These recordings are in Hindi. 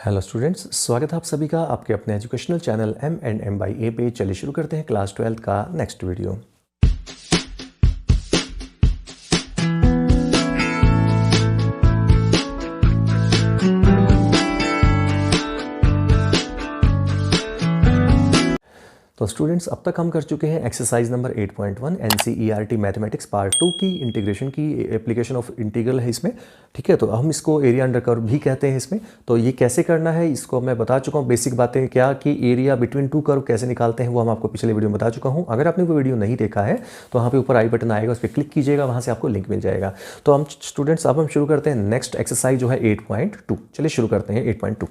हेलो स्टूडेंट्स, स्वागत है आप सभी का आपके अपने educational channel M&M by A पे। चलिए शुरू करते हैं क्लास 12 का नेक्स्ट वीडियो। तो स्टूडेंट्स, अब तक हम कर चुके हैं exercise number 8.1 NCERT mathematics part 2 की इंटीग्रेशन की एप्लीकेशन ऑफ इंटीग्रल है इसमें। ठीक है, तो हम इसको एरिया अंडर कर्व भी कहते हैं इसमें। तो ये कैसे करना है इसको मैं बता चुका हूँ, बेसिक बातें क्या कि एरिया बिटवीन टू कर्व कैसे निकालते हैं वो हम आपको पिछले वीडियो में बता चुका हूँ। अगर आपने वो वीडियो नहीं देखा है तो वहाँ पे ऊपर आई बटन आएगा, उस पर क्लिक कीजिएगा, वहाँ से आपको लिंक मिल जाएगा। तो हम स्टूडेंट्स अब हम शुरू करते हैं नेक्स्ट एक्सरसाइज जो है 8.2। चलिए शुरू करते हैं 8.2।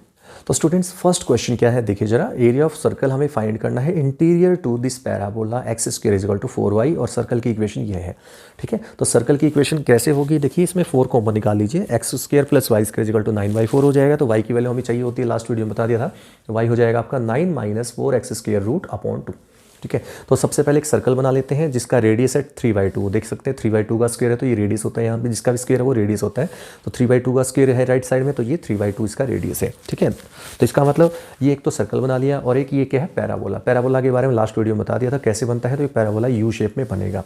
तो स्टूडेंट्स फर्स्ट क्वेश्चन क्या है देखिए जरा। एरिया ऑफ सर्कल हमें फाइंड करना है interior to this parabola X square is equal to 4y, और सर्कल की इक्वेशन ये है। ठीक है, तो सर्कल की इक्वेशन कैसे होगी देखिए, इसमें 4 कॉमन निकाल लीजिए। X square plus Y square is equal to 9/4 हो जाएगा। तो y की वैल्यू हमें चाहिए होती है, लास्ट वीडियो में बता दिया था। तो y हो जाएगा आपका 9 - 4x स्क्वायर रूट अपॉन 2। ठीक है, तो सबसे पहले एक सर्कल बना लेते हैं जिसका रेडियस है 3/2। देख सकते हैं 3/2 का स्क्वायर है तो ये रेडियस होता है, यहाँ पे जिसका भी स्क्वायर है वो रेडियस होता है। तो 3/2 का स्क्वायर है राइट साइड में, तो ये 3/2 इसका रेडियस है। ठीक है, तो इसका मतलब ये एक तो सर्कल बना लिया, और एक ये क्या है पैराबोला। पैराबोला के बारे में लास्ट वीडियो में बता दिया था कैसे बनता है। तो ये पैराबोला यू शेप में बनेगा।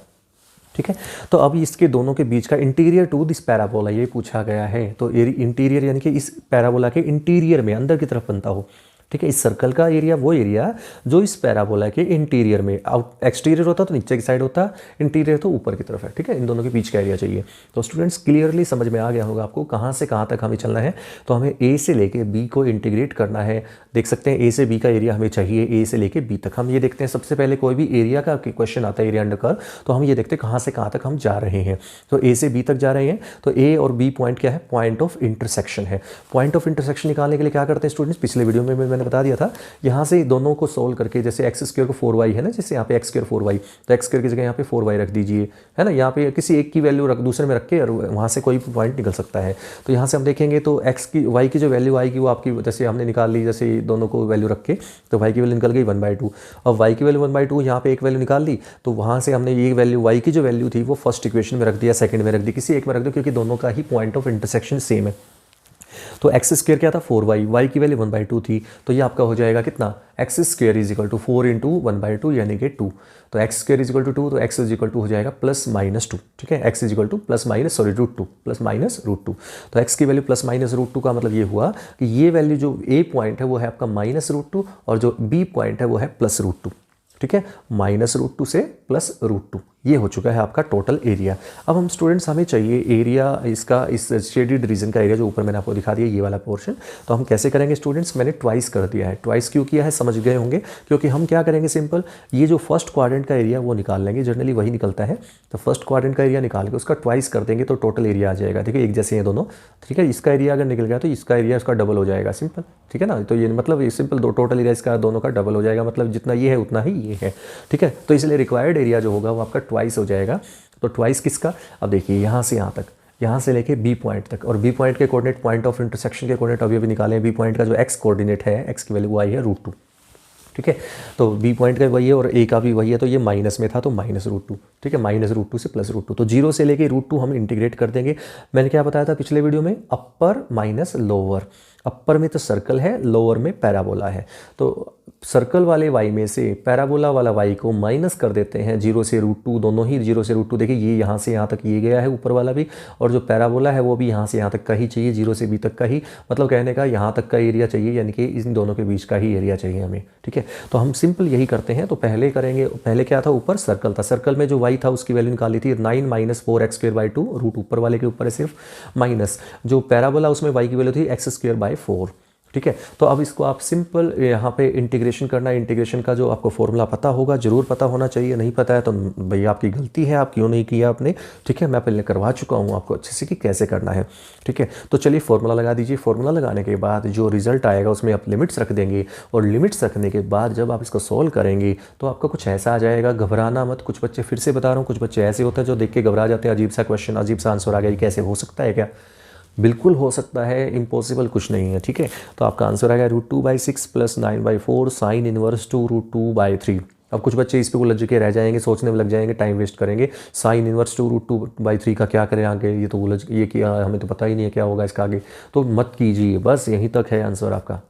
ठीक है, तो अब इसके दोनों के बीच का इंटीरियर टू दिस पैराबोला ये पूछा गया है। तो इंटीरियर यानी कि इस पैराबोला के इंटीरियर में अंदर की तरफ बनता हो। ठीक है, इस सर्कल का एरिया वो एरिया जो इस पैराबोला के इंटीरियर में, आउट एक्सटीरियर होता तो नीचे की साइड होता, इंटीरियर तो ऊपर की तरफ है। ठीक है, इन दोनों के बीच का एरिया चाहिए। तो स्टूडेंट्स क्लियरली समझ में आ गया होगा आपको कहाँ से कहाँ तक हमें चलना है। तो हमें ए से लेके बी को इंटीग्रेट करना है। देख सकते हैं ए से बी का एरिया हमें चाहिए, ए से लेके बी तक। हम ये देखते हैं सबसे पहले कोई भी एरिया का क्वेश्चन आता है एरिया अंडर कर्व, तो हम ये देखते हैं कहाँ से कहाँ तक हम जा रहे हैं। तो ए से बी तक जा रहे हैं, तो ए और बी पॉइंट क्या है, पॉइंट ऑफ इंटरसेक्शन है। पॉइंट ऑफ इंटरसेक्शन निकालने के लिए क्या करते हैं स्टूडेंट्स, पिछले वीडियो में मैंने बता दिया था। यहाँ से दोनों को सोल्व करके, जैसे एक्स स्क्वायर को 4y है ना, जैसे यहाँ पे एक्स स्क्वायर 4y, तो एक्स स्क्वायर की जगह यहाँ पे 4y रख दीजिए, है ना। यहाँ पे किसी एक की वैल्यू रख दूसरे में रख के, और वहाँ से कोई पॉइंट निकल सकता है। तो यहाँ से हम देखेंगे तो एक्स की y की जो वैल्यू आएगी वो आपकी, जैसे हमने निकाल ली, जैसे दोनों को वैल्यू रख के, तो y की वैल्यू निकल गई 1/2। और y की वैल्यू 1/2, यहाँ पे एक वैल्यू निकाल ली, तो वहाँ से हमने ये वैल्यू y की जो वैल्यू थी वो फर्स्ट इक्वेशन में रख दिया, सेकंड में रख दी, किसी एक में रख दो, क्योंकि दोनों का ही पॉइंट ऑफ इंटरसेक्शन सेम है। तो एक्स स्क्वायर क्या था 4y, y की वैल्यू 1/2 थी, तो ये आपका हो जाएगा कितना, X square is equal to 4 × 1/2 यानी कि 2। तो X square is equal to 2, तो एक्स इज इक्वल टू हो जाएगा +-2। ठीक है, एक्स इज इक्वल टू +-√2 +-√2। तो एक्स की वैल्यू +-√2 का मतलब ये हुआ कि ये वैल्यू जो ए पॉइंट है वो है आपका -√2, और जो बी पॉइंट है वो है +√2। ठीक है, -√2 से +√2, ये हो चुका है आपका टोटल एरिया। अब हम स्टूडेंट्स हमें चाहिए एरिया इसका, इस शेडेड रीजन का एरिया जो ऊपर मैंने आपको दिखा दिया ये वाला पोर्शन। तो हम कैसे करेंगे स्टूडेंट्स, मैंने ट्वाइस कर दिया है। ट्वाइस क्यों किया है समझ गए होंगे, क्योंकि हम क्या करेंगे, सिंपल ये जो फर्स्ट क्वाड्रेंट का एरिया वो निकाल लेंगे, जनरली वही निकलता है। तो फर्स्ट क्वाड्रेंट का एरिया निकाल के उसका ट्वाइस कर देंगे तो टोटल एरिया आ जाएगा। ठीक है, एक जैसे हैं दोनों। ठीक है, इसका एरिया अगर निकल गया तो इसका एरिया उसका डबल हो जाएगा, सिंपल। ठीक है ना, तो ये मतलब ये सिंपल, दो टोटल एरिया इसका दोनों का डबल हो जाएगा, मतलब जितना ये है उतना ही ये है। ठीक है, तो इसलिए रिक्वायर्ड एरिया जो होगा वो आपका ट्वाइस हो जाएगा। तो ट्वाइस किसका, अब देखिए यहाँ से यहाँ तक, यहाँ से लेके बी पॉइंट तक, और बी पॉइंट के कोऑर्डिनेट, पॉइंट ऑफ इंटरसेक्शन के कोऑर्डिनेट अभी निकाले। बी पॉइंट का जो एक्स कोऑर्डिनेट है, एक्स की वैल्यू वो आई है √2। ठीक है, तो बी पॉइंट का वही है और ए का भी वही है, तो ये माइनस में था तो -√2। ठीक है, -√2 से +√2, तो 0 से लेके √2 हम इंटीग्रेट कर देंगे। मैंने क्या बताया था पिछले वीडियो में, अपर माइनस लोअर। अपर में तो सर्कल है, लोअर में पैराबोला है। तो सर्कल वाले y में से पैराबोला वाला y को माइनस कर देते हैं 0 से √2, दोनों ही 0 से √2। देखिए ये यहाँ से यहाँ तक ये गया है ऊपर वाला भी, और जो पैराबोला है वो भी यहाँ से यहाँ तक का ही चाहिए, 0 से b तक का ही, मतलब कहने का यहाँ तक का एरिया चाहिए, यानी कि इन दोनों के बीच का ही एरिया चाहिए हमें। ठीक है, तो हम सिंपल यही करते हैं। तो पहले करेंगे, पहले क्या था, ऊपर सर्कल था, सर्कल में जो y था उसकी वैल्यू निकाली थी 9 - 4x²/2, रूट ऊपर वाले के ऊपर है सिर्फ, माइनस जो पैराबोला उसमें y की वैल्यू थी x²/4। ठीक है, तो अब इसको आप सिंपल यहाँ पे इंटीग्रेशन करना है। इंटीग्रेशन का जो आपको फॉर्मूला पता होगा, जरूर पता होना चाहिए, नहीं पता है तो भैया आपकी गलती है, आप क्यों नहीं किया आपने। ठीक है, मैं पहले करवा चुका हूँ आपको अच्छे से कि कैसे करना है। ठीक है, तो चलिए फॉर्मूला लगा दीजिए। फॉर्मूला लगाने के बाद जो रिजल्ट आएगा उसमें आप लिमिट्स रख देंगे, और लिमिट्स रखने के बाद जब आप इसको सॉल्व करेंगे तो आपका कुछ ऐसा आ जाएगा, घबराना मत। कुछ बच्चे, फिर से बता रहा हूँ, कुछ बच्चे ऐसे होते हैं जो देख के घबरा जाते हैं, अजीब सा क्वेश्चन, अजीब सा आंसर आ गया, ये कैसे हो सकता है क्या। बिल्कुल हो सकता है, इम्पॉसिबल कुछ नहीं है। ठीक है, तो आपका आंसर आ गया √2/6 + 9/4 sin इनवर्स 2 √2/3। अब कुछ बच्चे इस पे उलझ के रह जाएंगे, सोचने में लग जाएंगे, टाइम वेस्ट करेंगे। साइन इनवर्स 2√2/3 का क्या करें आगे, ये तो उलझ ये किया, हमें तो पता ही नहीं है क्या होगा इसका आगे, तो मत कीजिए, बस यहीं तक है आंसर आपका।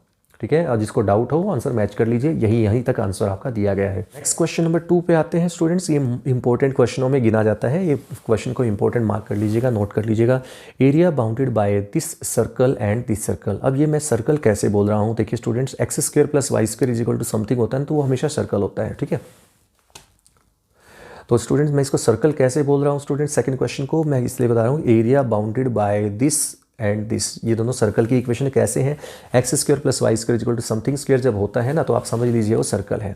ठीक है, और जिसको डाउट हो आंसर मैच कर लीजिए, यहीं तक आंसर आपका दिया गया है। नेक्स्ट क्वेश्चन नंबर 2 पे आते हैं स्टूडेंट्स। ये इंपॉर्टेंट क्वेश्चनों में गिना जाता है, ये क्वेश्चन को इंपॉर्टेंट मार्क कर लीजिएगा, नोट कर लीजिएगा। Area bounded by this circle and this circle. अब ये मैं सर्कल कैसे बोल रहा हूँ, देखिए स्टूडेंट्स, x² + y² = समथिंग होता है, तो वो हमेशा सर्कल होता है। ठीक है, तो स्टूडेंट्स मैं इसको सर्कल कैसे बोल रहा हूँ स्टूडेंट्स, सेकंड क्वेश्चन को मैं इसलिए बता रहा हूँ, area bounded by this and this, ये दोनों सर्कल की इक्वेशन कैसे हैं, x² + y² = समथिंग स्क्वायर जब होता है ना, तो आप समझ लीजिए वो सर्कल है।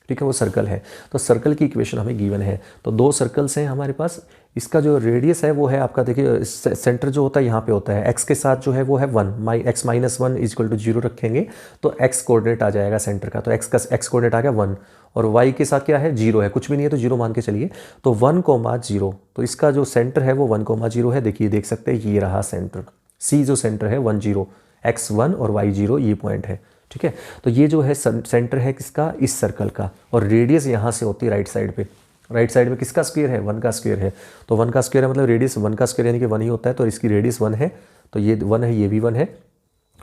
ठीक है, वो सर्कल है, तो सर्कल की इक्वेशन हमें गिवन है। तो दो सर्कल्स हैं हमारे पास, इसका जो रेडियस है वो है आपका, देखिए सेंटर जो होता है यहाँ पे होता है, x के साथ जो है वो है 1, x - 1 = 0 रखेंगे तो x कोऑर्डिनेट आ जाएगा सेंटर का, तो x कोऑर्डिनेट आ गया 1, और y के साथ क्या है 0 है, कुछ भी नहीं है तो 0 मान के चलिए, तो 1,0, तो इसका जो सेंटर है वो 1,0 है। देखिए देख सकते हैं ये रहा सेंटर, C जो सेंटर है 1 0, x1 और y0 ये पॉइंट है। ठीक है, तो ये जो है सेंटर है किसका, इस सर्कल का, और रेडियस यहाँ से होती है राइट साइड पे, राइट साइड में किसका स्क्वायर है, 1 का स्क्वायर है, तो 1 का स्क्वायर है मतलब रेडियस 1 का स्क्वायर यानी कि 1 ही होता है, तो इसकी रेडियस 1 है, तो ये 1 है, ये भी 1 है।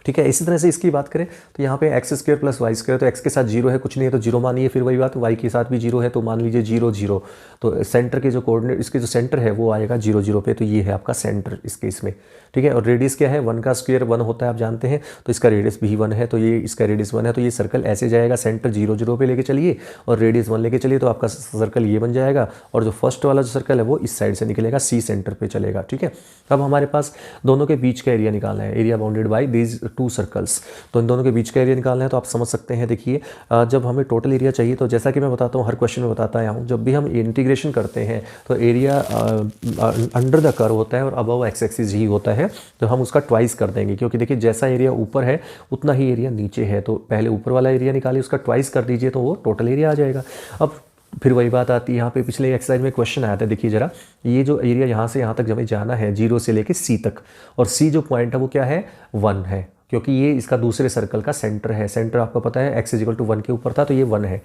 ठीक है, इसी तरह से इसकी बात करें तो यहाँ पे x² + y², तो x के साथ 0 है, कुछ नहीं है तो 0 मानिए, फिर वही बात y के साथ भी 0 है तो मान लीजिए 0 0, तो सेंटर के जो कोऑर्डिनेट, इसके जो सेंटर है वो आएगा 0 0 पे, तो ये है आपका सेंटर इस केस में। ठीक है, और रेडियस क्या है, 1 का स्क्वायर 1 होता है आप जानते हैं, तो इसका रेडियस भी 1 है, तो ये इसका रेडियस 1 है, तो ये सर्कल ऐसे जाएगा, सेंटर 0 0 पे लेके चलिए और रेडियस 1 लेके चलिए, तो आपका सर्कल ये बन जाएगा, और जो फर्स्ट वाला जो सर्कल है वो इस साइड से निकलेगा, सी सेंटर पे चलेगा। ठीक है, अब हमारे पास दोनों के बीच का एरिया निकालना है, area bounded by these 2 circles, तो इन दोनों के बीच का एरिया निकालना है। तो आप समझ सकते हैं, देखिए जब हमें टोटल एरिया चाहिए, तो जैसा कि मैं बताता हूँ हर क्वेश्चन में बताता आया हूँ, जब भी हम इंटीग्रेशन करते हैं तो एरिया अंडर द कर्व होता है और अबव एक्स एक्सिस ही होता है, तो हम उसका ट्वाइस कर देंगे, क्योंकि देखिए जैसा एरिया ऊपर है उतना ही एरिया नीचे है, तो पहले ऊपर वाला एरिया निकालिए, उसका ट्वाइस कर दीजिए तो वो टोटल एरिया आ जाएगा। अब फिर वही बात आती है, यहाँ पे पिछले एक्सरसाइज में क्वेश्चन आया था, देखिए जरा, ये जो एरिया यहाँ से यहाँ तक हमें जाना है 0 से लेके C तक, और C जो पॉइंट है वो क्या है 1 है, क्योंकि ये इसका दूसरे सर्कल का सेंटर है, सेंटर आपको पता है x = 1 के ऊपर था, तो ये 1 है।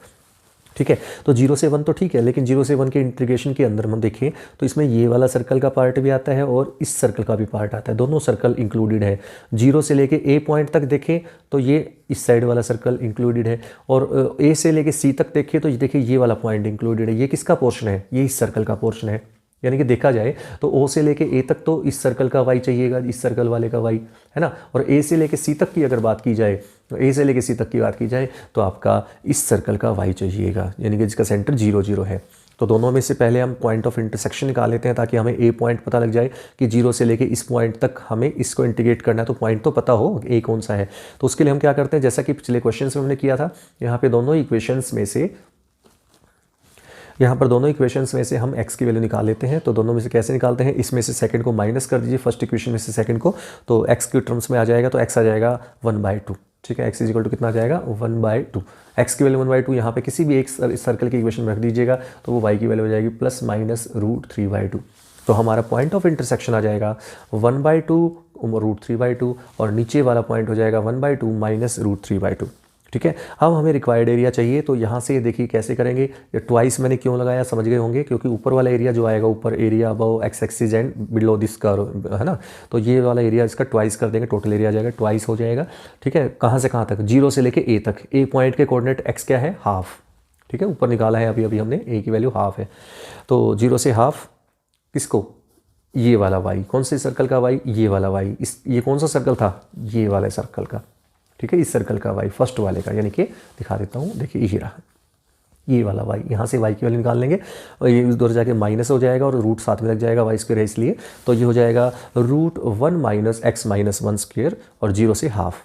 ठीक है, तो 0 से 1 तो ठीक है, लेकिन 0 से 1 के इंटीग्रेशन के अंदर हम देखें तो इसमें ये वाला सर्कल का पार्ट भी आता है और इस सर्कल का भी पार्ट आता है, दोनों सर्कल इंक्लूडेड है। 0 से लेके A पॉइंट तक देखें तो ये इस साइड वाला सर्कल इंक्लूडेड है, और A से लेके C तक देखें तो देखिए ये वाला पॉइंट इंक्लूडेड है। ये किसका पोर्शन है, ये इस सर्कल का पोर्शन है, यानी कि देखा जाए तो O से लेके A तक तो इस सर्कल का y चाहिएगा, इस सर्कल वाले का y है ना, और A से लेके C तक की अगर बात की जाए, तो A से लेके C तक की बात की जाए तो आपका इस सर्कल का y चाहिएगा, यानी कि जिसका सेंटर 0 0 है। तो दोनों में से पहले हम पॉइंट ऑफ इंटरसेक्शन निकाल लेते हैं, ताकि हमें A पॉइंट पता लग जाए कि 0 से लेके इस पॉइंट तक हमें इसको इंटीग्रेट करना है, तो पॉइंट तो पता हो A कौन सा है। तो उसके लिए हम क्या करते हैं, जैसा कि पिछले क्वेश्चन में हमने किया था, यहाँ पे दोनों इक्वेशंस में से हम x की वैल्यू निकाल लेते हैं। तो दोनों में से कैसे निकालते हैं, इसमें से सेकंड को माइनस कर दीजिए, फर्स्ट इक्वेशन में से सेकंड को, तो x के टर्म्स में आ जाएगा, तो x आ जाएगा 1/2। ठीक है, x = कितना आ जाएगा 1/2, x की वैल्यू 1/2, यहाँ पे किसी भी एक सर्कल की इक्वेशन में रख दीजिएगा तो वो y की वैल्यू हो जाएगी ±√3/2। तो हमारा पॉइंट ऑफ इंटरसेक्शन आ जाएगा 1/2 √3/2, और नीचे वाला पॉइंट हो जाएगा 1/2 -√3/2। ठीक है, अब हमें रिक्वायर्ड एरिया चाहिए, तो यहाँ से देखिए कैसे करेंगे, ये ट्वाइस मैंने क्यों लगाया समझ गए होंगे, क्योंकि ऊपर वाला एरिया जो आएगा, ऊपर area above x axis and below this curve है ना, तो ये वाला एरिया इसका ट्वाइस कर देंगे, टोटल एरिया आ जाएगा ट्वाइस हो जाएगा। ठीक है, कहाँ से कहाँ तक, 0 से लेके A तक, A पॉइंट के कोऑर्डिनेट x क्या है हाफ। ठीक है, ऊपर निकाला है अभी हमने, A की वैल्यू हाफ है, तो 0 से हाफ किसको, ये वाला y, कौन से सर्कल का y, ये वाला y, ये कौन सा सर्कल था, ये वाले सर्कल का। ठीक है, इस सर्कल का y, फर्स्ट वाले का, यानी कि दिखा देता हूँ, देखिए ये रहा, ये वाला y, यहाँ से y की वैल्यू निकाल लेंगे और ये उधर जाके माइनस हो जाएगा और रूट साथ में लग जाएगा, y² है इसलिए, तो ये हो जाएगा √1 - x - 1² और 0 से हाफ।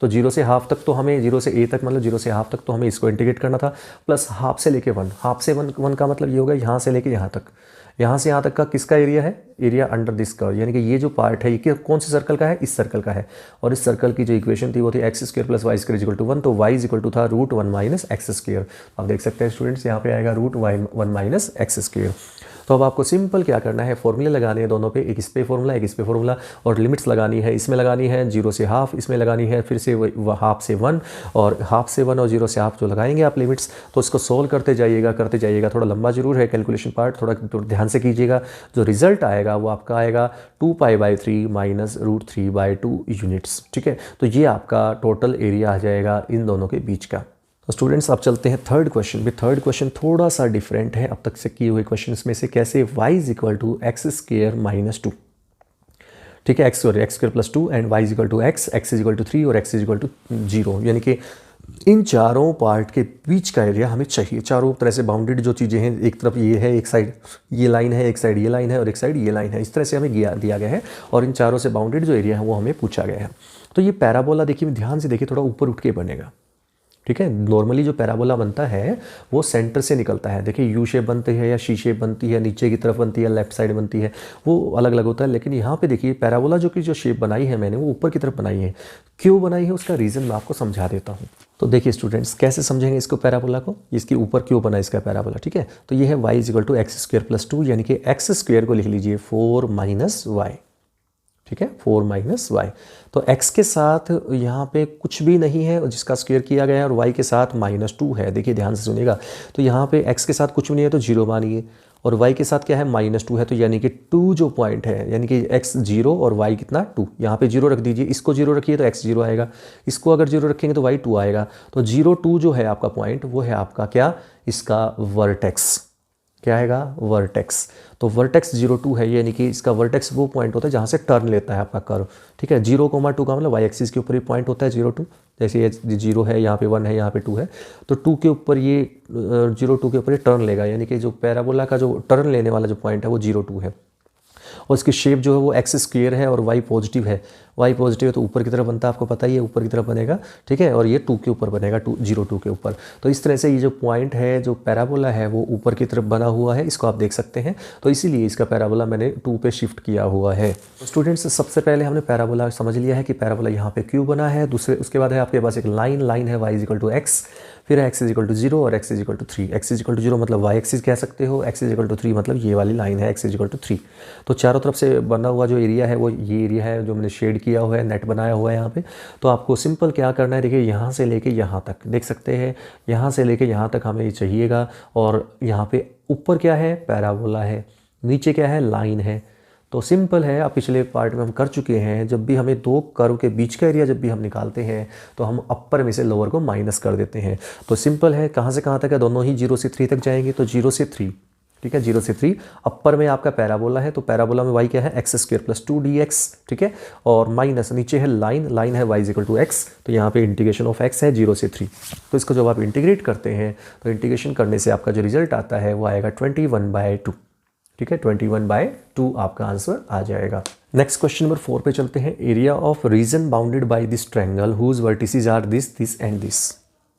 तो 0 से हाफ तक तो हमें, 0 से A तक मतलब 0 से हाफ तक तो हमें इसको इंटीग्रेट करना था, प्लस हाफ से लेके 1, हाफ से 1 का मतलब ये होगा यहाँ से लेके यहाँ तक, यहाँ से यहाँ तक का किसका एरिया है, एरिया अंडर दिस कर्व, यानी कि ये जो पार्ट है ये कौन से सर्कल का है, इस सर्कल का है, और इस सर्कल की जो इक्वेशन थी वो थी x² + y² = 1, तो y = था √1 - x²। आप देख सकते हैं स्टूडेंट्स, यहाँ पे आएगा √1 - x²। तो अब आपको सिंपल क्या करना है, फॉर्मूले लगाने हैं दोनों पे, एक इस पे फॉर्मूला, एक इस पे फॉर्मूला, और लिमिट्स लगानी है, इसमें लगानी है 0 से हाफ, इसमें लगानी है फिर से हाफ से 1, और हाफ से 1 और 0 से हाफ जो लगाएंगे आप लिमिट्स, तो इसको सोल्व करते जाइएगा। थोड़ा लंबा जरूर है कैलकुलेशन पार्ट, थोड़ा ध्यान से कीजिएगा। जो रिजल्ट आएगा वो आपका आएगा 2π/3 माइनस √3/2 यूनिट्स। ठीक है, तो ये आपका टोटल एरिया आ जाएगा इन दोनों के बीच का। तो स्टूडेंट्स अब चलते हैं थर्ड क्वेश्चन पे। थर्ड क्वेश्चन थोड़ा सा डिफरेंट है अब तक से किए हुए क्वेश्चंस में से। कैसे, y = x² - 2। ठीक है, x² + 2 and y = x, x = 3 और x = 0, यानी कि इन चारों पार्ट के बीच का एरिया हमें चाहिए। चारों तरह से बाउंडेड जो चीज़ें हैं, एक तरफ ये है, एक साइड ये लाइन है, एक साइड ये लाइन है और एक साइड ये लाइन है, इस तरह से हमें दिया गया है और इन चारों से बाउंडेड जो एरिया है वो हमें पूछा गया है। तो ये पैराबोला देखिए, ध्यान से देखिए, थोड़ा ऊपर उठ के बनेगा। ठीक है, नॉर्मली जो पैराबोला बनता है वो सेंटर से निकलता है। देखिए यू शेप बनती है या शी शेप बनती है, नीचे की तरफ बनती है, लेफ्ट साइड बनती है, वो अलग अलग होता है। लेकिन यहाँ पे देखिए पैराबोला जो शेप बनाई है मैंने, वो ऊपर की तरफ बनाई है। क्यों बनाई है उसका रीज़न मैं आपको समझा देता हूँ। तो देखिए स्टूडेंट्स, कैसे समझेंगे इसको पैराबोला को, इसके ऊपर क्यों बना इसका पैराबोला। ठीक है, तो ये है y = x² + 2, यानी कि x² को लिख लीजिए 4 - y। ठीक है, 4 - y। तो x के साथ यहाँ पे कुछ भी नहीं है जिसका स्क्वायर किया गया है, और y के साथ -2 है। देखिए ध्यान से सुनिएगा, तो यहाँ पे x के साथ कुछ भी नहीं है तो 0 मानिए, और y के साथ क्या है -2 है, तो यानी कि 2 जो पॉइंट है, यानी कि x 0 और y कितना 2, यहाँ पे 0 रख दीजिए। इसको 0 रखिए तो x 0 आएगा, इसको अगर 0 रखेंगे तो y 2 आएगा। तो 0 2 जो है आपका पॉइंट, वो है आपका क्या, इसका वर्टेक्स। क्या आएगा, वर्टेक्स। तो वर्टेक्स 0 2 है, यानी कि इसका वर्टेक्स वो पॉइंट होता है जहाँ से टर्न लेता है आपका कर्व। ठीक है, 0, 2 का मतलब वाई एक्सिस के ऊपर ये पॉइंट होता है 0 2। जैसे ये 0 है, यहाँ पे 1 है, यहाँ पे 2 है, तो 2 के ऊपर ये 0 2 के ऊपर ये टर्न लेगा, यानी कि जो पैराबोला का जो टर्न लेने वाला जो पॉइंट है वो 0 2 है। और इसकी शेप जो है वो x² है और y पॉजिटिव है। y पॉजिटिव है तो ऊपर की तरफ बनता है, आपको पता ही है, ऊपर की तरफ बनेगा। ठीक है, और ये 2 के ऊपर बनेगा, 0 2 के ऊपर। तो इस तरह से ये जो पॉइंट है, जो पैराबोला है, वो ऊपर की तरफ बना हुआ है, इसको आप देख सकते हैं। तो इसीलिए इसका पैराबोला मैंने 2 पे शिफ्ट किया हुआ है। तो स्टूडेंट्स, सबसे पहले हमने पैराबोला समझ लिया है कि पैराबोला यहाँ पे क्यों बना है। उसके बाद है आपके पास एक लाइन है y = x, फिर x = 0 और x = 3। x = 0 मतलब y एक्सिस कह सकते हो, x = 3 मतलब ये वाली लाइन है, x = 3। तो चारों तरफ से बना हुआ जो एरिया है वो ये एरिया है जो मैंने शेड किया हुआ है, नेट बनाया हुआ है यहाँ पे। तो आपको सिंपल क्या करना है, देखिए यहाँ से लेके यहाँ तक देख सकते हैं, यहाँ से लेके यहाँ तक हमें ये चाहिएगा। और यहाँ पे ऊपर क्या है, पैराबोला है, नीचे क्या है, लाइन है। तो सिंपल है, आप पिछले पार्ट में हम कर चुके हैं, जब भी हमें दो कर्व के बीच का एरिया जब भी हम निकालते हैं तो हम अपर में से लोअर को माइनस कर देते हैं। तो सिंपल है, कहाँ से कहाँ तक है, दोनों ही 0 से 3 तक जाएंगे। तो 0 से 3, ठीक है, 0 से 3 अपर में आपका पैराबोला है, तो पैराबोला में y क्या है, x² + 2 dx। ठीक है, और माइनस नीचे है लाइन है y = x, तो यहाँ पे इंटीग्रेशन ऑफ x है 0 से 3। तो इसको जब आप इंटीग्रेट करते हैं तो इंटीग्रेशन करने से आपका जो रिजल्ट आता है वो आएगा 21/2। ठीक है, 21/2 आपका आंसर आ जाएगा। नेक्स्ट क्वेश्चन नंबर 4 पे चलते हैं। Area of region bounded by this triangle whose vertices are this and this.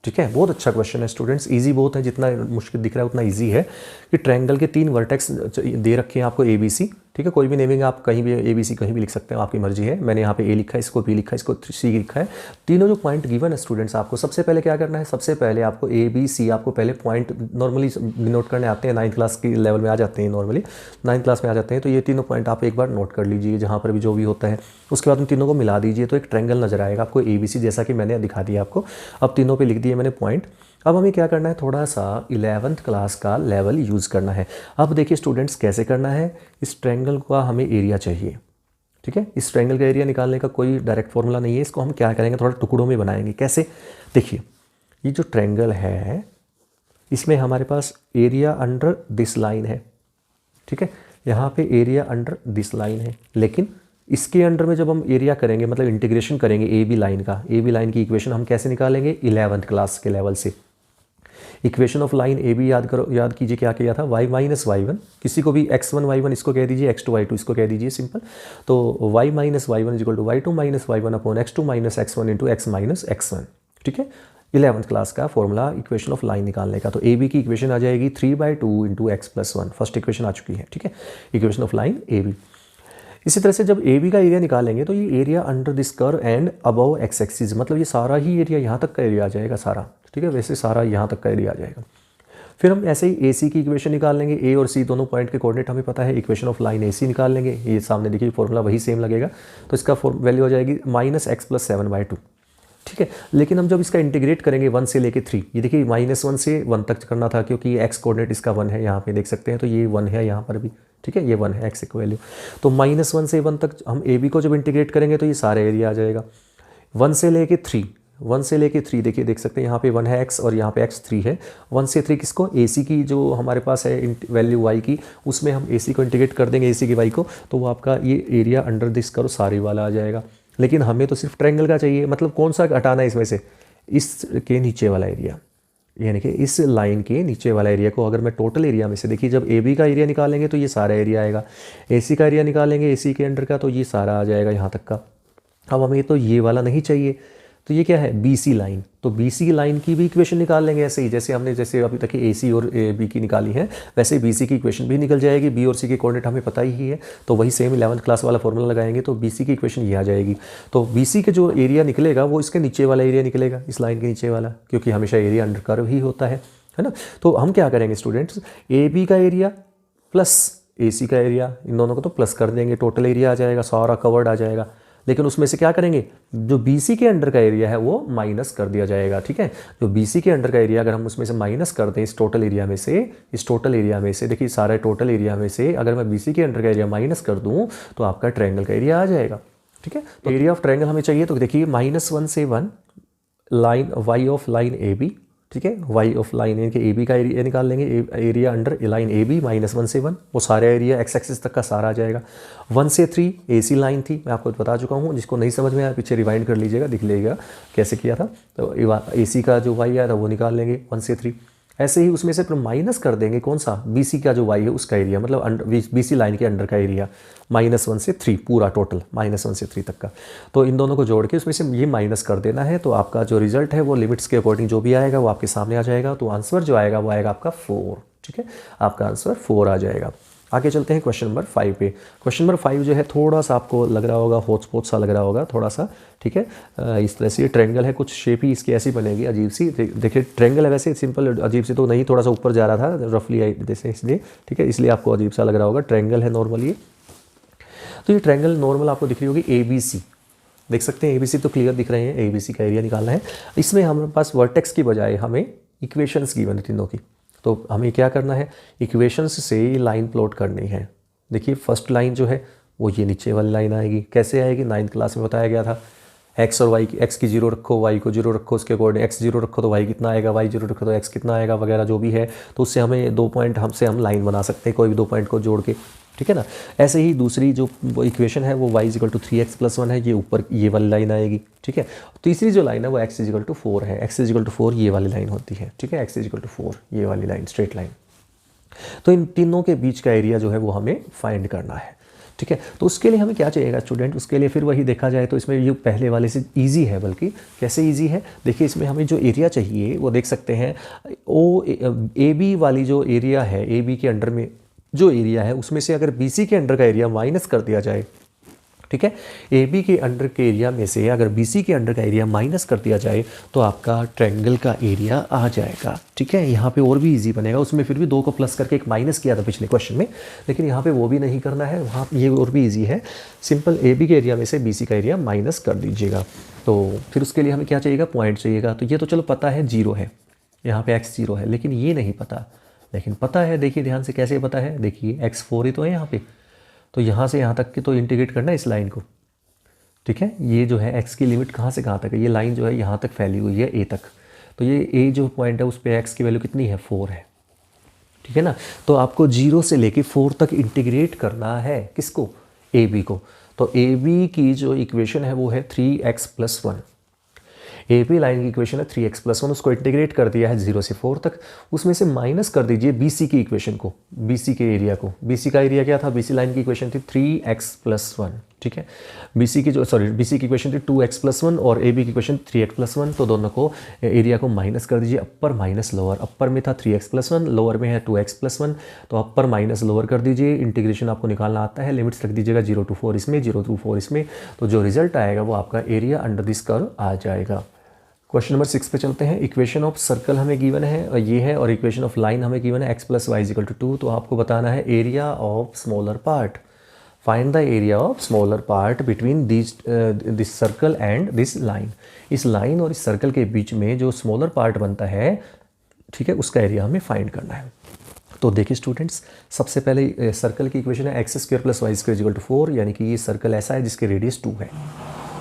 ठीक है, बहुत अच्छा क्वेश्चन है स्टूडेंट्स, इजी बहुत है, जितना मुश्किल दिख रहा है उतना इजी है। कि ट्रायंगल के 3 वर्टेक्स दे रखे हैं आपको ABC। ठीक है, कोई भी नेमिंग आप कहीं भी ABC कहीं भी लिख सकते हो, आपकी मर्जी है। मैंने यहाँ पे A लिखा है, इसको B लिखा है, इसको C लिखा है। तीनों जो पॉइंट गिवन है स्टूडेंट्स, आपको सबसे पहले क्या करना है, सबसे पहले आपको ABC आपको पहले पॉइंट नॉर्मली नोट करने आते हैं, 9th क्लास की लेवल में आ जाते हैं, नॉर्मली 9th क्लास में आ जाते हैं। तो ये तीनों पॉइंट आप एक बार नोट कर लीजिए जहाँ पर भी जो भी होता है। उसके बाद उन तीनों को मिला दीजिए तो एक ट्रायंगल नजर आएगा आपको ABC, जैसा कि मैंने दिखा दिया आपको। अब तीनों पे लिख दिए मैंने पॉइंट। अब हमें क्या करना है, थोड़ा सा 11th क्लास का लेवल यूज़ करना है। अब देखिए स्टूडेंट्स कैसे करना है, इस ट्रायंगल का हमें एरिया चाहिए। ठीक है, इस ट्रायंगल का एरिया निकालने का कोई डायरेक्ट फॉर्मूला नहीं है, इसको हम क्या करेंगे, थोड़ा टुकड़ों में बनाएंगे। कैसे, देखिए ये जो ट्रायंगल है इसमें हमारे पास एरिया अंडर दिस लाइन है। ठीक है, यहाँ पे एरिया अंडर दिस लाइन है, लेकिन इसके अंडर में जब हम एरिया करेंगे, मतलब इंटीग्रेशन करेंगे AB लाइन का, AB लाइन की इक्वेशन हम कैसे निकालेंगे, 11th क्लास के लेवल से। इक्वेशन ऑफ लाइन AB याद कीजिए क्या किया था, y - y1, किसी को भी x1 y1 इसको कह दीजिए, x2 y2 इसको कह दीजिए, सिंपल। तो y - y1 = y2 - y1 upon x2 - x1 into x - x1। ठीक है, 11th क्लास का फॉर्मूला इक्वेशन ऑफ लाइन निकालने का। तो AB की इक्वेशन आ जाएगी 3/2 इंटू x + 1, फर्स्ट इक्वेशन आ चुकी है। ठीक है, इक्वेशन ऑफ लाइन AB। इसी तरह से जब AB का एरिया निकालेंगे तो ये area under this curve and above x axis, मतलब ये सारा ही एरिया यहाँ तक का एरिया आ जाएगा सारा। ठीक है, वैसे सारा यहाँ तक का एरिया आ जाएगा। फिर हम ऐसे ही AC की इक्वेशन निकाल लेंगे, A और C दोनों पॉइंट के कोऑर्डिनेट हमें पता है, इक्वेशन ऑफ लाइन AC निकाल लेंगे, ये सामने देखिए फॉर्मूला वही सेम लगेगा, तो इसका वैल्यू हो जाएगी -x + 7/2, ठीक है। लेकिन हम जब इसका इंटीग्रेट करेंगे 1 से लेके 3, ये देखिए -1 से 1 तक करना था क्योंकि x कोऑर्डिनेट इसका 1 है, यहाँ पे देख सकते हैं, तो ये 1 है यहाँ पर भी, ठीक है, ये 1 है x की वैल्यू। तो -1 से 1 तक हम AB को जब इंटीग्रेट करेंगे तो ये सारा एरिया आ जाएगा। 1 से लेके 3 देखिए, देख सकते हैं यहाँ पे 1 है x और यहाँ पे x 3 है। 1 से 3 किसको, AC की जो हमारे पास है वैल्यू y की, उसमें हम AC को इंटीग्रेट कर देंगे, AC की y को, तो वो आपका ये एरिया अंडर दिस करो सारी वाला आ जाएगा। लेकिन हमें तो सिर्फ ट्रायंगल का चाहिए, मतलब कौन सा हटाना है इसमें से, इसके नीचे वाला एरिया, यानी कि इस लाइन के नीचे वाला एरिया को अगर मैं टोटल एरिया में से, देखिए जब AB का एरिया निकालेंगे तो ये सारा एरिया आएगा, AC का एरिया निकालेंगे AC के अंडर का तो ये सारा आ जाएगा यहाँ तक का। अब हमें तो ये वाला नहीं चाहिए, तो ये क्या है, BC लाइन, तो BC लाइन की भी इक्वेशन निकाल लेंगे ऐसे ही, जैसे हमने जैसे अभी तक AC और B की निकाली है, वैसे BC की इक्वेशन भी निकल जाएगी। B और C के कोऑर्डिनेट हमें पता ही है, तो वही सेम 11th क्लास वाला फॉर्मूला लगाएंगे तो BC की इक्वेशन ये आ जाएगी। तो BC के जो एरिया निकलेगा वो इसके नीचे वाला एरिया निकलेगा, इस लाइन के नीचे वाला, क्योंकि हमेशा एरिया अंडर कर्व ही होता है ना। तो हम क्या करेंगे स्टूडेंट्स, AB का एरिया प्लस AC का एरिया, इन दोनों को तो प्लस कर देंगे, टोटल एरिया आ जाएगा, सारा कवर्ड आ जाएगा। लेकिन उसमें से क्या करेंगे, जो BC के अंडर का एरिया है वो माइनस कर दिया जाएगा, ठीक है। जो BC के अंडर का एरिया अगर हम उसमें से माइनस कर दें इस टोटल एरिया में से, देखिए सारे टोटल एरिया में से अगर मैं BC के अंडर का एरिया माइनस कर दूं तो आपका ट्रायंगल का एरिया आ जाएगा, ठीक है। तो एरिया ऑफ ट्रायंगल हमें चाहिए, तो देखिए -1 से 1 line y of line AB, ठीक है, y ऑफ लाइन यानी कि AB का एरिया निकाल लेंगे, एरिया अंडर लाइन AB -1 से 1, वो सारा एरिया x एक्सिस तक का सारा आ जाएगा। 1 से 3 AC लाइन थी, मैं आपको बता चुका हूँ, जिसको नहीं समझ में आया पीछे रिवाइंड कर लीजिएगा, दिख लेगा कैसे किया था। तो AC का जो y आया था वो निकाल लेंगे 1 से 3, ऐसे ही उसमें से फिर माइनस कर देंगे कौन सा, BC का जो y है उसका एरिया, मतलब BC लाइन के अंडर का एरिया, -1 से 3 पूरा टोटल, -1 से 3 तक का। तो इन दोनों को जोड़ के उसमें से ये माइनस कर देना है, तो आपका जो रिजल्ट है वो लिमिट्स के अकॉर्डिंग जो भी आएगा वो आपके सामने आ जाएगा। तो आंसर जो आएगा वो आएगा आपका 4, ठीक है, आपका आंसर 4 आ जाएगा। आगे चलते हैं क्वेश्चन नंबर 5 पे। क्वेश्चन नंबर 5 जो है थोड़ा सा आपको लग रहा होगा हॉटस्पॉट सा लग रहा होगा थोड़ा सा, ठीक है। इस तरह से ये ट्रायंगल है, कुछ शेप ही इसकी ऐसी बनेगी अजीब सी, देखिए ट्रायंगल है वैसे सिंपल, अजीब सी तो नहीं, थोड़ा सा ऊपर जा रहा था रफली जैसे, इसलिए ठीक है, इसलिए आपको अजीब सा लग रहा होगा। ट्रायंगल है नॉर्मल ये, तो ये ट्रायंगल नॉर्मल आपको दिख रही होगी ABC, देख सकते हैं ABC तो क्लियर दिख रहे हैं, ABC का एरिया निकालना है। इसमें हमारे पास वर्टेक्स की बजाय हमें इक्वेशंस गिवन है तीनों की, तो हमें क्या करना है, इक्वेशंस से लाइन प्लॉट करनी है। देखिए फर्स्ट लाइन जो है वो ये नीचे वाली लाइन आएगी, कैसे आएगी, 9th क्लास में बताया गया था, x और y की, x की 0 रखो, y को 0 रखो, उसके अकॉर्डिंग x 0 रखो तो y कितना आएगा, y 0 रखो तो x कितना आएगा वगैरह जो भी है, तो उससे हमें 2 पॉइंट हम लाइन बना सकते हैं कोई भी 2 पॉइंट को जोड़ के, ठीक है ना। ऐसे ही दूसरी जो इक्वेशन है वो y = 3x + 1 है, ये ऊपर ये वाली लाइन आएगी, ठीक है। तीसरी जो लाइन है वो x = 4 है, x = 4 ये वाली लाइन होती है, ठीक है, x = 4 ये वाली लाइन, स्ट्रेट लाइन। तो इन तीनों के बीच का एरिया जो है वो हमें फाइंड करना है, ठीक है। तो उसके लिए हमें क्या चाहिएगा स्टूडेंट, उसके लिए फिर वही देखा जाए तो इसमें ये पहले वाले से इजी है, बल्कि कैसे इजी है, देखिए इसमें हमें जो एरिया चाहिए वो देख सकते हैं, AB वाली जो एरिया है, AB के अंडर में जो एरिया है उसमें से अगर BC के अंडर का एरिया माइनस कर दिया जाए, ठीक है, AB के अंडर के एरिया में से अगर BC के अंडर का एरिया माइनस कर दिया जाए तो आपका ट्रायंगल का एरिया आ जाएगा, ठीक है। यहाँ पे और भी इजी बनेगा, उसमें फिर भी 2 को प्लस करके एक माइनस किया था पिछले क्वेश्चन में, लेकिन यहाँ पे वो भी नहीं करना है, वहाँ ये और भी इजी है, सिंपल AB के एरिया में से BC का एरिया माइनस कर दीजिएगा। तो फिर उसके लिए हमें क्या चाहिएगा, पॉइंट चाहिएगा। तो ये तो चलो पता है 0 है, यहाँ पे x 0 है, लेकिन ये नहीं पता, लेकिन पता है, देखिए ध्यान से कैसे पता है, देखिए x 4 ही तो है यहाँ पे, तो यहाँ से यहाँ तक की तो इंटीग्रेट करना है इस लाइन को, ठीक है। ये जो है x की लिमिट कहाँ से कहाँ तक है, ये लाइन जो है यहाँ तक फैली हुई है a तक, तो ये a जो पॉइंट है उस पर x की वैल्यू कितनी है, 4 है, ठीक है ना। तो आपको 0 से लेके 4 तक इंटीग्रेट करना है, किसको, AB को। तो AB की जो इक्वेशन है वो है 3x + 1, AB लाइन की इक्वेशन है 3x + 1, उसको इंटीग्रेट कर दिया है 0 से 4 तक, उसमें से माइनस कर दीजिए BC की इक्वेशन को, BC के एरिया को। BC का एरिया क्या था, BC लाइन की इक्वेशन थी 3x + 1, ठीक है। BC की इक्वेशन थी 2x + 1 और AB की इक्वेशन 3x + 1, तो दोनों को एरिया को माइनस कर दीजिए, अपर माइनस लोअर, अपर में था 3x + 1, लोअर में है 2x + 1, तो अपर माइनस लोअर कर दीजिए, इंटीग्रेशन आपको निकालना आता है, लिमिट्स रख दीजिएगा 0 to 4 इसमें, 0 to 4 इसमें, तो जो रिजल्ट आएगा वो आपका एरिया अंडर दिस कर्व आ जाएगा। क्वेश्चन नंबर 6 पे चलते हैं। इक्वेशन ऑफ सर्कल हमें गिवन है और ये है, और इक्वेशन ऑफ लाइन हमें गिवन है X plus Y equal to 2। तो आपको बताना है area of smaller part. Find the area of smaller part between this circle and this line. इस लाइन और इस सर्कल के बीच में जो स्मॉलर पार्ट बनता है, ठीक है, उसका एरिया हमें फाइंड करना है। तो देखिए स्टूडेंट्स, सबसे पहले सर्कल की इक्वेशन है X square plus Y square equal to 4, यानी कि ये सर्कल ऐसा है जिसकी रेडियस 2 है,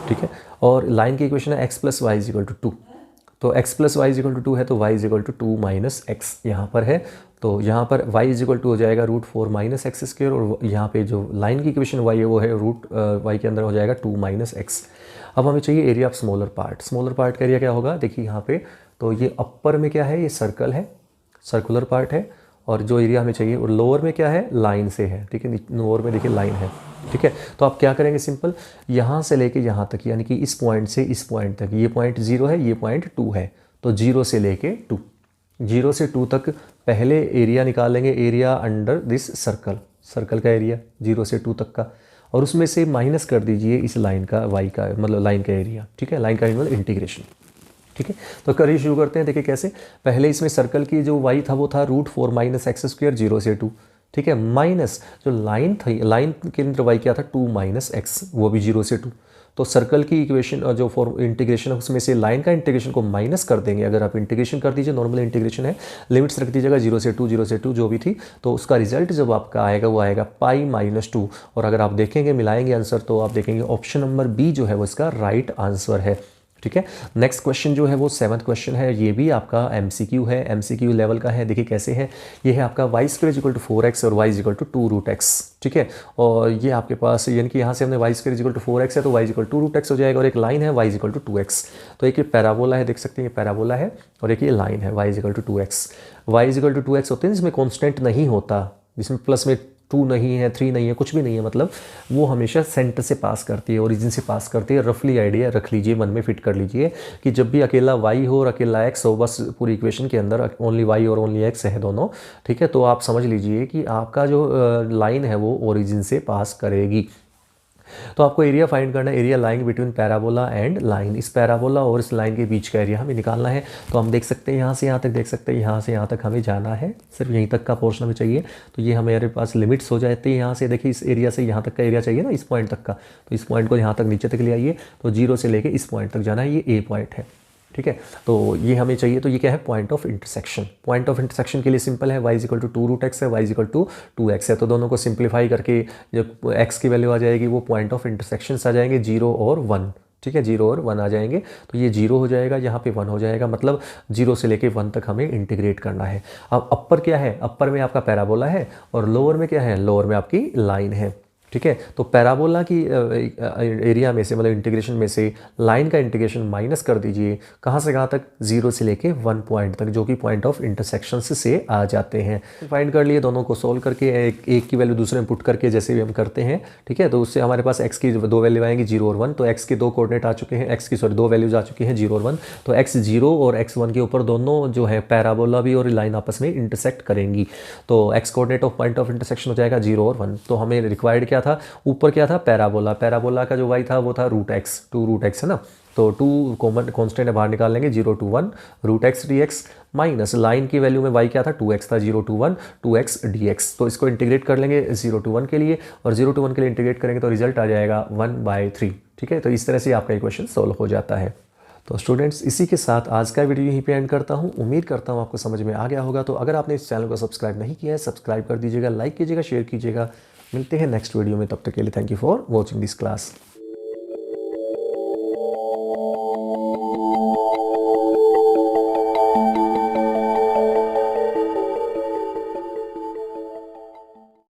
ठीक है। और लाइन की इक्वेशन है X plus Y equal to 2। तो x plus Y equal to 2 है तो y equal to 2 minus X यहाँ पर है। तो यहाँ पर y इक्वल टू हो जाएगा √4 माइनस एक्स स्क्वायर, और यहाँ पे जो लाइन की इक्वेशन y है वो है y के अंदर हो जाएगा 2 माइनस एक्स। अब हमें चाहिए area of smaller part. Smaller part का एरिया क्या होगा, देखिए यहाँ पे, तो ये अपर में क्या है, ये सर्कल है, सर्कुलर पार्ट है, और जो एरिया हमें चाहिए, और लोअर में क्या है, लाइन से है, ठीक है, लोअर में देखिए लाइन है, ठीक है। तो आप क्या करेंगे, सिंपल, यहाँ से लेके यहाँ तक, यानी कि इस पॉइंट से इस पॉइंट तक, ये पॉइंट 0 है, ये पॉइंट 2 है, तो 0 से लेके 2, 0 से 2 तक पहले एरिया निकालेंगे, area under this circle, circle का एरिया 0 से 2 तक का, और उसमें से माइनस कर दीजिए इस लाइन का, y का मतलब लाइन का एरिया, ठीक है, लाइन का मतलब इंटीग्रेशन, ठीक है। तो करिए शुरू करते हैं। देखिए कैसे, पहले इसमें सर्कल की जो y था वो था √4 माइनस एक्स स्क्वायर 0 से 2, ठीक है, माइनस जो लाइन थी, लाइन के अंदर y क्या था 2 माइनस एक्स, वो भी 0 से 2। तो सर्कल की इक्वेशन जो फॉर इंटीग्रेशन है उसमें से लाइन का इंटीग्रेशन को माइनस कर देंगे। अगर आप इंटीग्रेशन कर दीजिए, नॉर्मल इंटीग्रेशन है, लिमिट्स रख दीजिएगा 0 से 2, 0 से 2 जो भी थी, तो उसका रिजल्ट जब आपका आएगा वो आएगा पाई माइनस 2। और अगर आप देखेंगे, मिलाएंगे आंसर, तो आप देखेंगे ऑप्शन नंबर बी जो है वो इसका राइट आंसर है, ठीक है। नेक्स्ट क्वेश्चन जो है वो 7th क्वेश्चन है, ये भी आपका MCQ है, MCQ लेवल का है। देखिए कैसे है, ये है आपका y square equal to 4x और y इक्वल टू 2√x, ठीक है। और ये आपके पास, यानी कि यहाँ से हमने y square equal to 4x है तो y इक्वल टू 2√x हो जाएगा, और एक लाइन है y इक्वल टू 2x। तो एक ये पैराबोला है, देख सकते हैं ये पैराबोला है, और एक ये लाइन है y equal to 2x। y equal to 2x होते हैं जिसमें कॉन्स्टेंट नहीं होता, जिसमें प्लस में 2 नहीं है, 3 नहीं है, कुछ भी नहीं है, मतलब वो हमेशा सेंटर से पास करती है, ओरिजिन से पास करती है। रफली आइडिया रख लीजिए, मन में फिट कर लीजिए कि जब भी अकेला y हो और अकेला x हो, बस पूरी इक्वेशन के अंदर ओनली y और ओनली x है दोनों, ठीक है। तो आप समझ लीजिए कि आपका जो लाइन है वो ओरिजिन से पास करेगी। तो आपको एरिया फाइंड करना है, area lying between parabola and line. इस पैराबोला और इस लाइन के बीच का एरिया हमें निकालना है। तो हम देख सकते हैं यहाँ से यहाँ तक, देख सकते हैं यहाँ से यहाँ तक हमें जाना है, सिर्फ यहीं तक का पोर्शन हमें चाहिए। तो ये हमारे पास लिमिट्स हो जाती है, यहाँ से देखिए इस एरिया से यहाँ तक का एरिया चाहिए ना, इस पॉइंट तक का, तो इस पॉइंट को यहाँ तक नीचे तक ले आइए। तो 0 से लेके इस पॉइंट तक जाना है, ये A पॉइंट है, ठीक है। तो ये हमें चाहिए, तो ये क्या है, point of intersection. Point of intersection के लिए सिंपल है, y इक्वल टू 2√x है, y इक्वल टू 2x है। तो दोनों को सिंप्लीफाई करके जो x की वैल्यू आ जाएगी वो पॉइंट ऑफ इंटरसेक्शन आ जाएंगे 0 और 1, ठीक है, 0 और 1 आ जाएंगे। तो ये 0 हो जाएगा, यहाँ पे 1 हो जाएगा, मतलब 0 से लेके 1 तक हमें इंटीग्रेट करना है। अब अपर क्या है, अपर में आपका पैराबोला है, और लोअर में क्या है, लोअर में आपकी लाइन है, ठीक है। तो पैराबोला की एरिया में से, मतलब इंटीग्रेशन में से लाइन का इंटीग्रेशन माइनस कर दीजिए, कहाँ से कहाँ तक, 0 से लेके 1 पॉइंट तक, जो कि पॉइंट ऑफ इंटरसेक्शन से आ जाते हैं। फाइंड कर लिए, दोनों को सोल्व करके एक की वैल्यू दूसरे में पुट करके जैसे भी हम करते हैं, ठीक है। तो उससे हमारे पास x की 2 वैल्यू आएंगी 0 और 1। तो x के 2 कोऑर्डिनेट आ चुके हैं, x की 2 वैल्यूज आ चुकी हैं 0 और 1। तो x0 और x1 के ऊपर दोनों जो है पैराबोला भी और लाइन आपस में इंटरसेक्ट करेंगी। तो x coordinate of point of intersection हो जाएगा 0 और 1। तो हमें रिक्वायर्ड क्या था, ऊपर क्या था, पैराबोला, पैराबोला का जो y था वो था √x, 2√x है ना। तो 2 कॉमन कॉन्स्टेंट बाहर निकाल लेंगे, 0 to 1 √x dx, minus line की वैल्यू में y क्या था, 2x था, 0 to 1 2x dx। तो इसको इंटीग्रेट कर लेंगे 0 to 1 के लिए, और 0 to 1 के लिए इंटीग्रेट करेंगे तो रिजल्ट आ जाएगा 1/3, ठीक है। तो इस तरह से आपका इक्वेशन सॉल्व हो जाता है। तो स्टूडेंट्स, इसी के साथ आज का वीडियो यहीं पे एंड करता हूँ। उम्मीद करता हूँ आपको समझ में आ गया होगा। तो अगर आपने इस चैनल को सब्सक्राइब नहीं किया है, सब्सक्राइब कर दीजिएगा, लाइक कीजिएगा, शेयर कीजिएगा। मिलते हैं नेक्स्ट वीडियो में, तब तक के लिए thank you for watching this class.